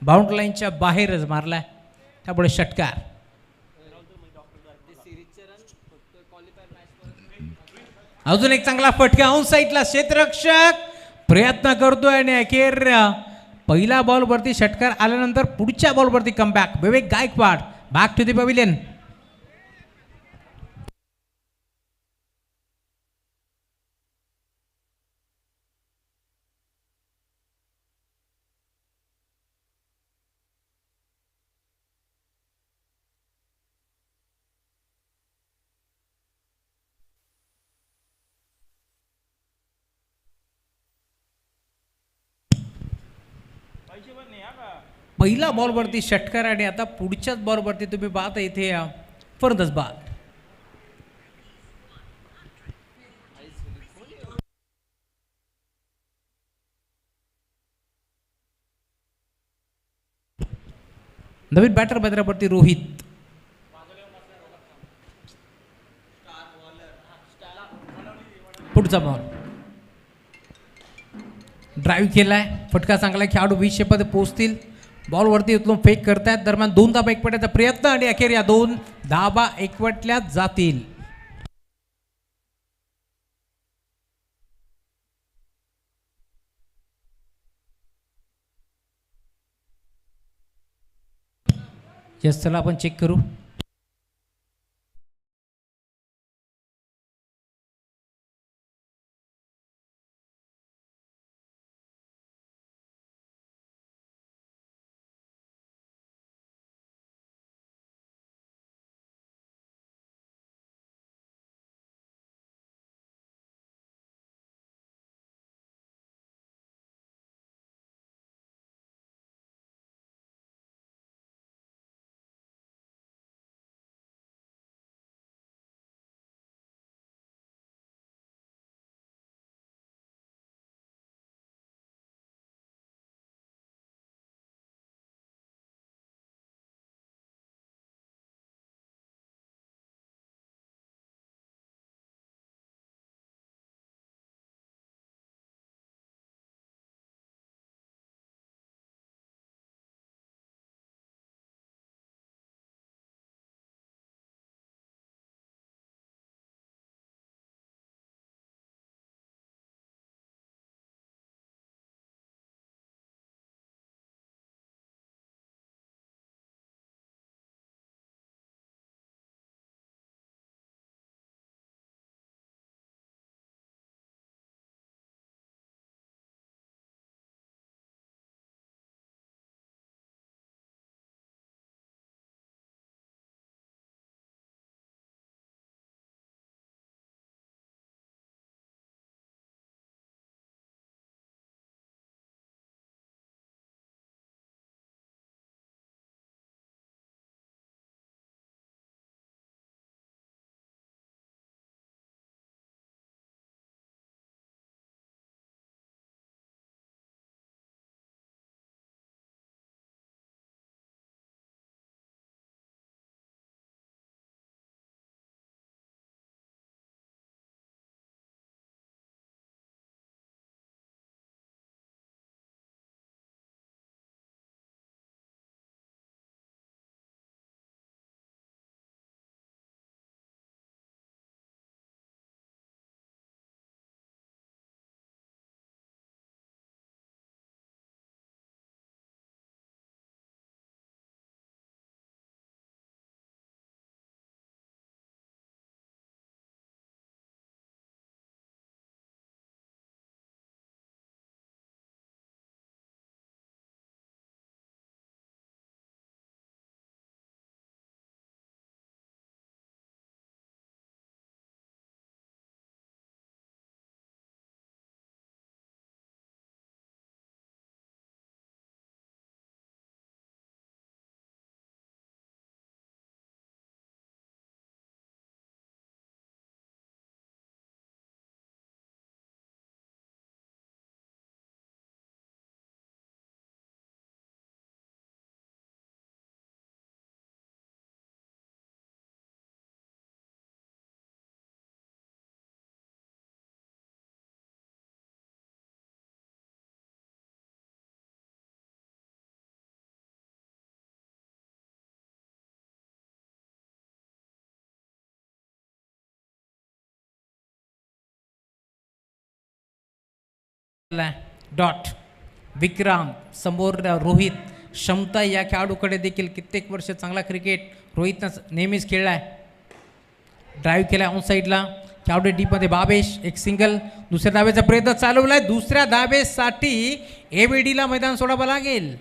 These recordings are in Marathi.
बाउंड्री लाईनच्या बाहेरच मारलाय, त्यापुढे षटकार. अजून एक चांगला फटका ऑन साईडला, क्षेत्ररक्षक प्रयत्न करतोय आणि अखेर पहिला बॉलवरती षटकार आल्यानंतर पुढच्या बॉलवरती comeback. Vivek Gaikwad back to the pavilion. पहिला बॉलवरती षटकार आणि आता पुढच्याच बॉलवरती तुम्ही पाहता इथे फर्दच बाद. नवीन बॅटर मैदानावरती रोहित. पुढचा बॉल ड्राईव्ह केलाय, फटका चांगला, खेळाडू 20 मध्ये पोहोचतील. बॉलवरती उचलून फेक करतायत, दरम्यान 2 धाबा एकवटण्याचा प्रयत्न आणि अखेर या 2 धाबा एकवटल्या जातील. यस, चला आपण चेक करू. डॉट विक्रांत समोर रोहित क्षमता या खेळाडूकडे देखील कित्येक वर्ष चांगला क्रिकेट रोहितनं नेहमीच खेळला आहे. ड्राईव्ह केला ऑन साईडला खेळाडू डीपमध्ये बाबेश एक सिंगल. दुसऱ्या धाब्याचा प्रयत्न चालवलाय. दुसऱ्या धाबेसाठी एबीडीला मैदान सोडावं लागेल.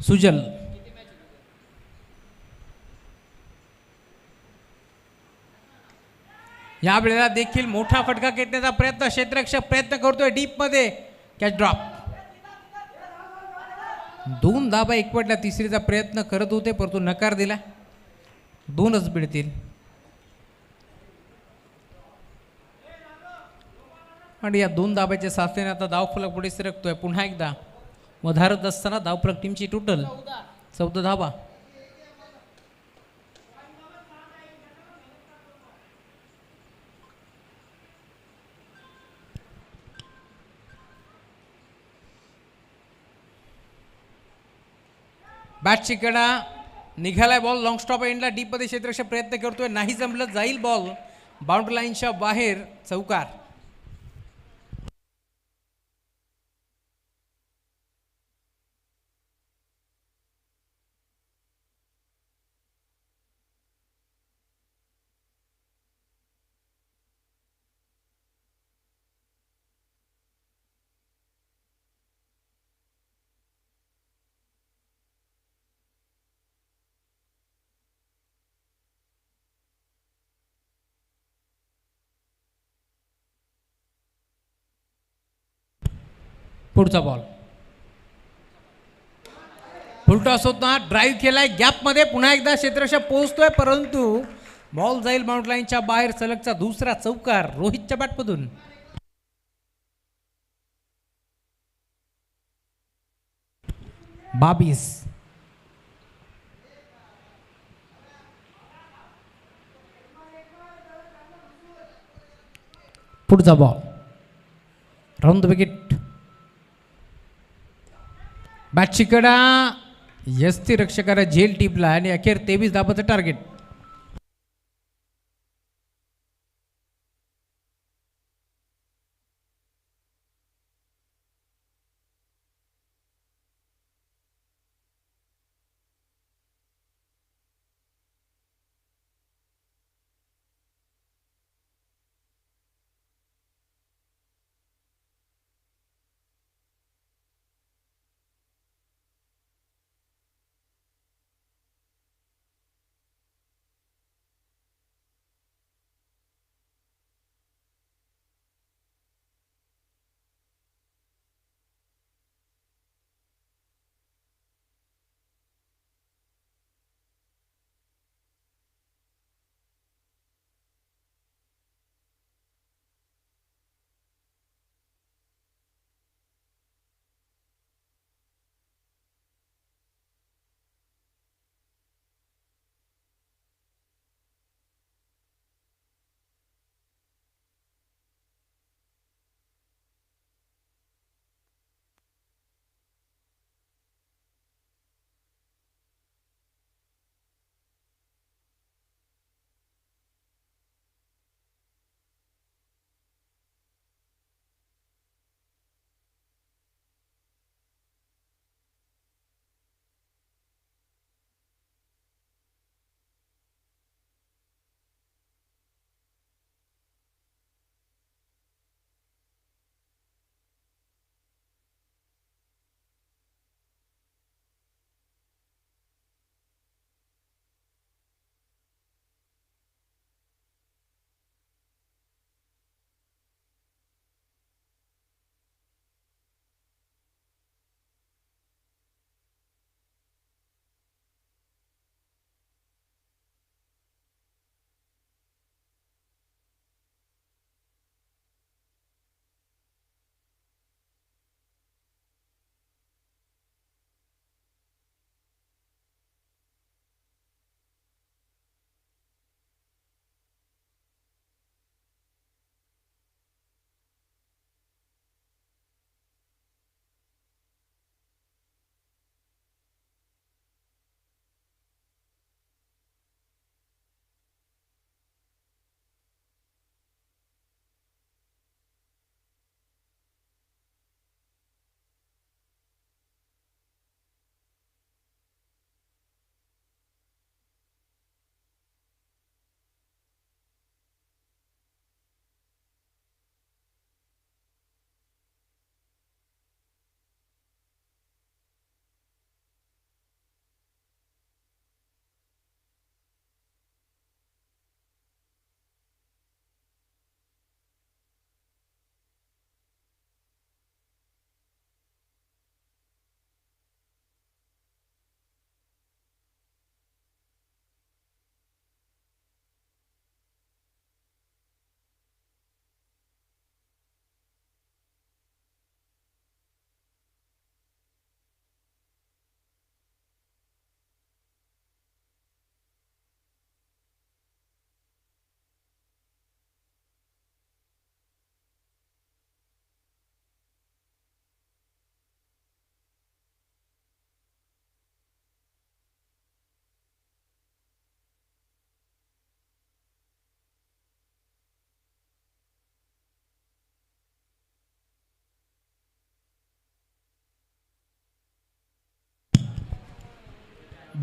सुजल या वेळेला देखील मोठा फटका घेण्याचा प्रयत्न क्षेत्ररक्षक प्रयत्न करतोय डीप मध्ये कॅच ड्रॉप. 2 धाबा एकवटल्या. तिसरीचा प्रयत्न करत होते परंतु नकार दिला. 2च मिळतील आणि या 2 धाब्याच्या साथीने आता धावफलक पुढे सरकतोय. पुन्हा एकदा वधारत असताना धावफलक टीमची टोटल 14 धाबा. बॅटची कडा निघालाय. बॉल लॉंग स्टॉप एंडला डीपमध्ये क्षेत्ररक्षक प्रयत्न करतोय. नाही जमलं. जाईल बॉल बाउंड्री लाईनच्या बाहेर. चौकार. पुढचा बॉल फुलटॉस होता. ड्राईव्ह केलाय गॅपमध्ये. पुन्हा एकदा क्षेत्ररक्षक पोहोचतोय परंतु बॉल जाईल बाउंड्री लाईनच्या बाहेर. सलगचा दुसरा चौकार रोहितच्या बॅटमधून. बाबीस पुढचा बॉल राऊंड द विकेट. बॅटची कडा यस्ती रक्षकाला झेल टिपला आणि अखेर 23 धाबाचं टार्गेट.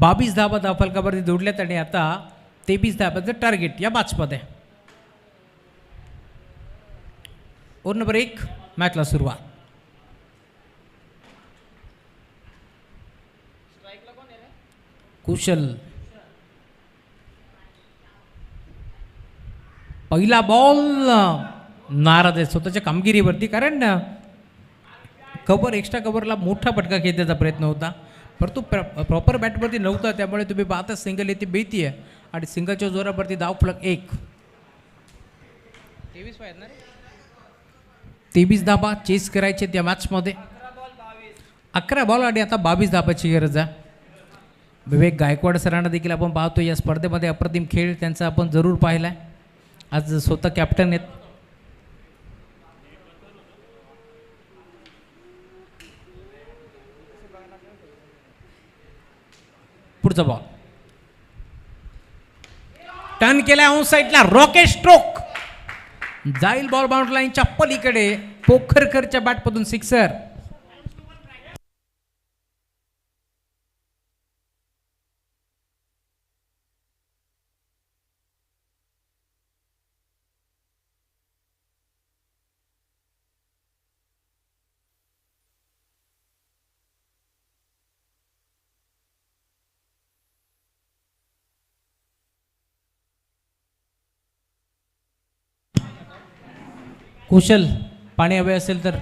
22 धाबा धावफलकावरती जोडल्यात आणि आता 23 धाब्याचं टार्गेट या मॅचमध्ये. ओव्हर नंबर 1 मॅचला सुरुवात. कुशल पहिला बॉल नाराज आहे स्वतःच्या कामगिरीवरती, कारण कव्हर एक्स्ट्रा कव्हरला मोठा फटका खेळण्याचा प्रयत्न होता, परंतु प्रॉपर बॅटवरती नव्हता, त्यामुळे तुम्ही पाहता सिंगल येथे बेती आहे आणि सिंगलच्या जोरावरती धावफलक 1. 23 धाबा चेस करायचे त्या मॅचमध्ये. 11 बॉल आणि आता 22 धाबाची गरज आहे. विवेक गायकवाड सरांना देखील आपण पाहतो या स्पर्धेमध्ये अप्रतिम खेळ त्यांचा आपण जरूर पाहिला आहे. आज स्वतः कॅप्टन आहेत. पुढचा बॉल टर्न केला ऑन साईडला, रॉकेट स्ट्रोक जाईल बॉल बाउंड्री लाईनच्या पलीकडे. पोखरकरच्या बॅटमधून सिक्सर. कुशल पाणी हवे असेल तर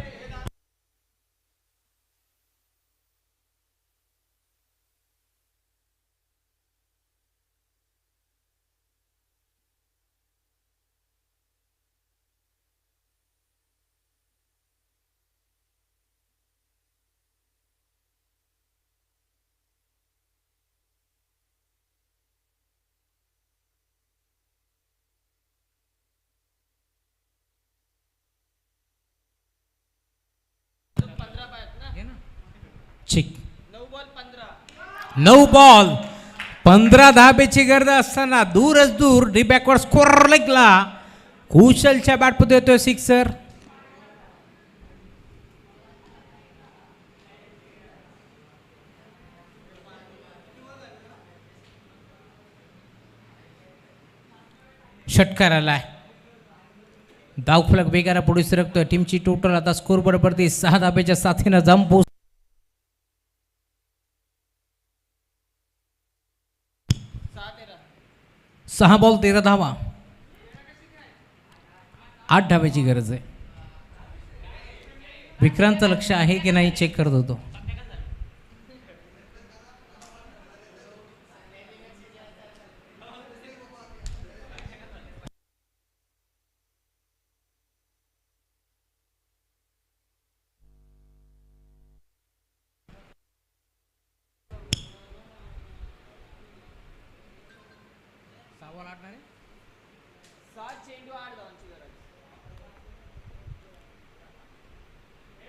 ठीक. 9 बॉल 15 धाब्याची गरज असताना दूरच दूर डी बॅकवर्ड स्कोर लेगला कुशलच्या बॅटमध्ये येतोय सिक्सर. षटकार आलाय. धावफलक वेगाने पुढे सरकतोय. टीमची टोटल आता स्कोर बोर्डवरती 6 धाब्याच्या साथीनं जंप. 6 बॉल 13 धावा. 8 धाब्याची गरज आहे. विक्रांतचं लक्ष आहे की नाही चेक करत होतो.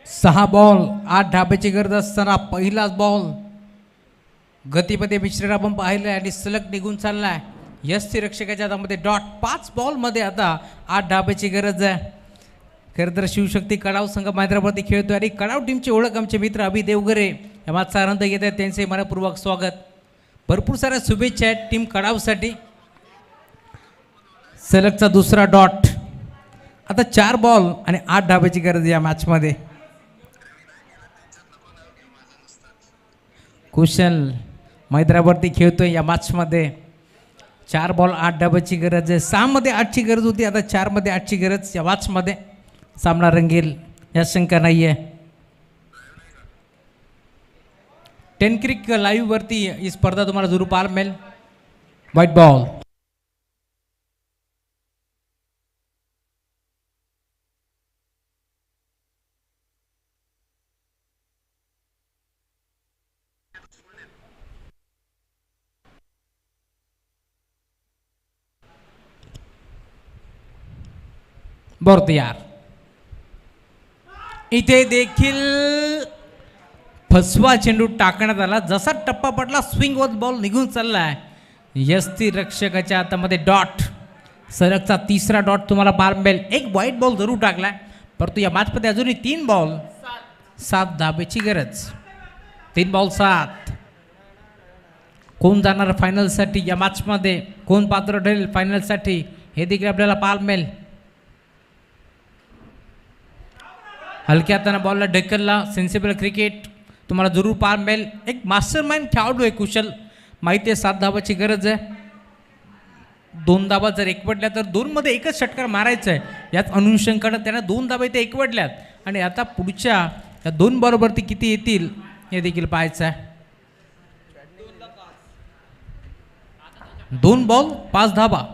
सहा बॉल 8 धाब्याची गरज असताना पहिलाच बॉल गतीमध्ये मिश्रण आपण पाहिलं आणि सलग निघून चाललाय. यष्टी रक्षकाच्या हातामध्ये डॉट. 5 बॉलमध्ये आता 8 धाब्याची गरज आहे. खरं तर शिवशक्ती कडाव संघ मैदानावरती खेळतोय आणि कडाव टीमची ओळख आमचे मित्र अभि देवगरे या माझा आनंद घेत आहेत. त्यांचे मनपूर्वक स्वागत. भरपूर साऱ्या शुभेच्छा आहेत टीम कडावसाठी. सलगचा दुसरा डॉट. आता 4 बॉल आणि 8 धाब्याची गरज या मॅचमध्ये. कुशल मैदानावरती खेळतोय या मॅचमध्ये. 4 बॉल 8 धाब्याची गरज आहे. 6 मध्ये 8ची गरज होती, आता 4 मध्ये 8ची गरज या मॅचमध्ये. सामना रंगेल या शंका नाही आहे. 10 क्रिक लाईव्ह वरती ही स्पर्धा तुम्हाला जरूर पाहायला मिळेल. White ball. बरं यार, इथे देखील फसवा चेंडू टाकण्यात आला. जसा टप्पा पडला स्विंग वर बॉल निघून चाललाय. यष्टी रक्षकाच्या हातामध्ये डॉट. सलगचा तिसरा डॉट तुम्हाला पाहायला मिळेल. एक व्हाईट बॉल जरूर टाकलाय, परंतु या मॅचमध्ये अजूनही 3 बॉल 7 धाब्याची गरज. 3 बॉल 7. कोण जाणार फायनलसाठी या मॅचमध्ये, कोण पात्र ठरेल फायनलसाठी हे देखील आपल्याला पाहायला मिळेल. हलक्या हाताने बॉलला ढकलला, सेन्सिबल क्रिकेट तुम्हाला जरूर पाहायला मिळेल. एक मास्टर माइंड खेळाडू आहे कुशल, माहिती आहे 7 धावाची गरज आहे. 2 धावा जर एकवटल्या तर 2 मध्ये एकच षटकार मारायचा आहे. याच अनुषंगाने त्यानं 2 धावा इथे एकवटल्यात आणि आता पुढच्या या 2 बॉलवरती किती येतील हे देखील पाहायचं आहे. 2 बॉल 5 धावा.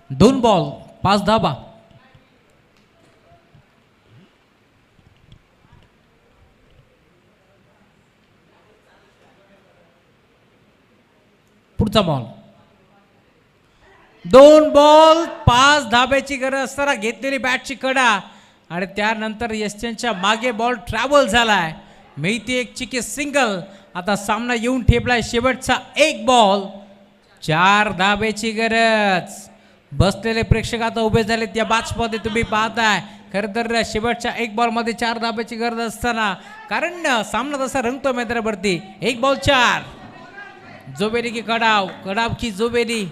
दोन बॉल 5 धावा. पुढचा बॉल 2 बॉल 5 धाब्याची गरज असताना घेतलेली बॅटची कडा आणि त्यानंतर यशच्या मागे बॉल ट्रॅव्हल झालाय. मिळते एक चिकी सिंगल. आता सामना येऊन ठेपलाय शेवटचा 1 बॉल 4 धाब्याची गरज. बसलेले प्रेक्षक आता उभे झालेत या मॅचमध्ये तुम्ही पाहताय. खरं तर शेवटच्या 1 बॉलमध्ये 4 धाब्याची गरज असताना कारण सामना तसा रंगतो मैदानावरती. 1 बॉल 4. जोबेली की कडाव, कडाव की जोबेली,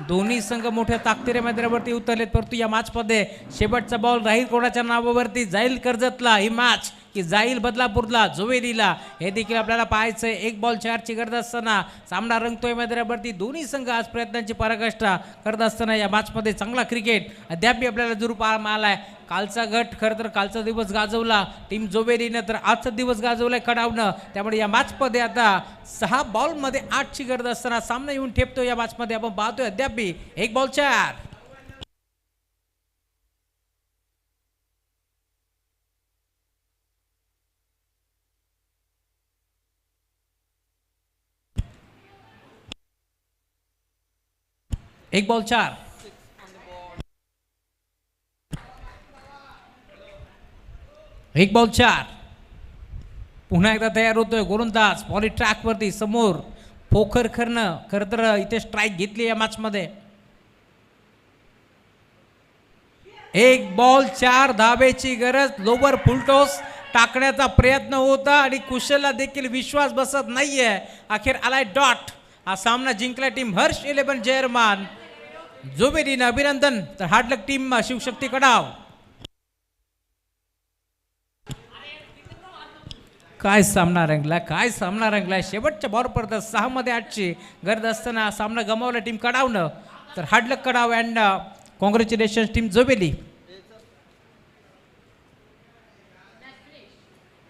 दोन्ही संघ मोठ्या ताकदीने मैदानावरती उतरलेत. परंतु या मॅचमध्ये शेवटचा बॉल राहील कोणाच्या नावावरती, जाईल कर्जतला ही मॅच की जाईल बदलापूरला, जोवेरीला, हे देखील आपल्याला पाहायचंय. 1 बॉल 4 ची गरज असताना सामना रंगतोय मैदानावरती. दोन्ही संघ आज प्रयत्नांची पराकाष्ठा करत असताना या मॅचमध्ये चांगला क्रिकेट अद्याप आपल्याला जरूर पाहायला आलाय. कालचा गट खरं तर कालचा दिवस गाजवला टीम जोबेरीनं, तर आजचा दिवस गाजवलाय कडावनं. त्यामुळे या मॅचमध्ये आता 6 बॉलमध्ये 8 ची गरज असताना सामना येऊन ठेपतो या मॅचमध्ये. आपण पाहतोय अद्याप 1 बॉल 4. एक बॉल 4. एक बॉल 4. पुन्हा एकदा तयार होतोय गोलंदाज बॉली ट्रॅकवरती समोर पोखर करणं. खरं तर इथे स्ट्राईक घेतली या मॅचमध्ये. 1 बॉल 4 धाब्याची गरज. लोवर फुलटॉस टाकण्याचा प्रयत्न होता आणि कुशलला देखील विश्वास बसत नाहीये. अखेर आलाय डॉट. हा सामना जिंकला टीम हर्ष 11 जयरमान. जोबेरीनं अभिनंदन. तर हार्डलक टीम शिवशक्ती कडाव. काय सामना रंगला, काय सामना रंगलाय. शेवटच्या बॉलपर्यंत 6 मध्ये 8 ची गरज असताना सामना गमावला टीम कडावनं. तर हार्डलक कडाव अँड कॉंग्रॅच्युलेशन्स टीम जोबेली.